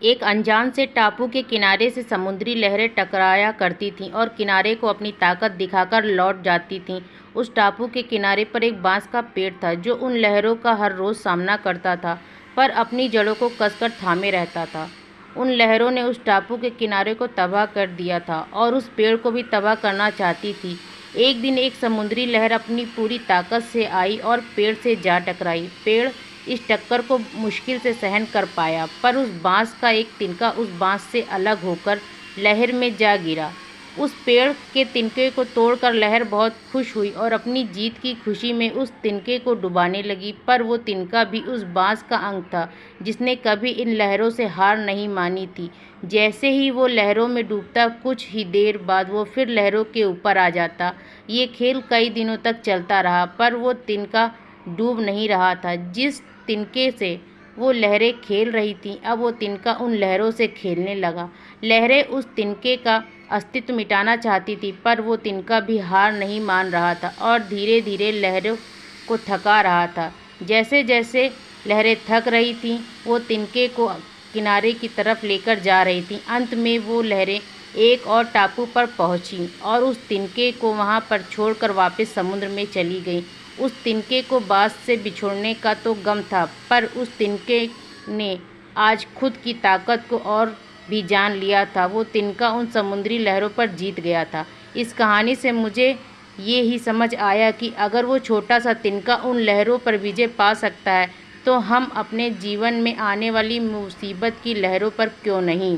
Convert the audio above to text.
एक अनजान से टापू के किनारे से समुद्री लहरें टकराया करती थीं और किनारे को अपनी ताकत दिखाकर लौट जाती थीं। उस टापू के किनारे पर एक बांस का पेड़ था जो उन लहरों का हर रोज़ सामना करता था, पर अपनी जड़ों को कसकर थामे रहता था। उन लहरों ने उस टापू के किनारे को तबाह कर दिया था और उस पेड़ को भी तबाह करना चाहती थी। एक दिन एक समुद्री लहर अपनी पूरी ताकत से आई और पेड़ से जा टकराई। पेड़ इस टक्कर को मुश्किल से सहन कर पाया, पर उस बांस का एक तिनका उस बांस से अलग होकर लहर में जा गिरा। उस पेड़ के तिनके को तोड़कर लहर बहुत खुश हुई और अपनी जीत की खुशी में उस तिनके को डुबाने लगी, पर वो तिनका भी उस बांस का अंग था जिसने कभी इन लहरों से हार नहीं मानी थी। जैसे ही वो लहरों में डूबता, कुछ ही देर बाद वो फिर लहरों के ऊपर आ जाता। ये खेल कई दिनों तक चलता रहा, पर वो तिनका डूब नहीं रहा था। जिस तिनके से वो लहरें खेल रही थीं, अब वो तिनका उन लहरों से खेलने लगा। लहरें उस तिनके का अस्तित्व मिटाना चाहती थी, पर वो तिनका भी हार नहीं मान रहा था और धीरे धीरे लहरों को थका रहा था। जैसे जैसे लहरें थक रही थीं, वो तिनके को किनारे की तरफ लेकर जा रही थीं। अंत में वो लहरें एक और टापू पर पहुंची और उस तिनके को वहां पर छोड़कर वापस समुद्र में चली गईं। उस तिनके को बांस से बिछोड़ने का तो गम था, पर उस तिनके ने आज खुद की ताकत को और भी जान लिया था। वो तिनका उन समुद्री लहरों पर जीत गया था। इस कहानी से मुझे ये ही समझ आया कि अगर वो छोटा सा तिनका उन लहरों पर विजय पा सकता है, तो हम अपने जीवन में आने वाली मुसीबत की लहरों पर क्यों नहीं।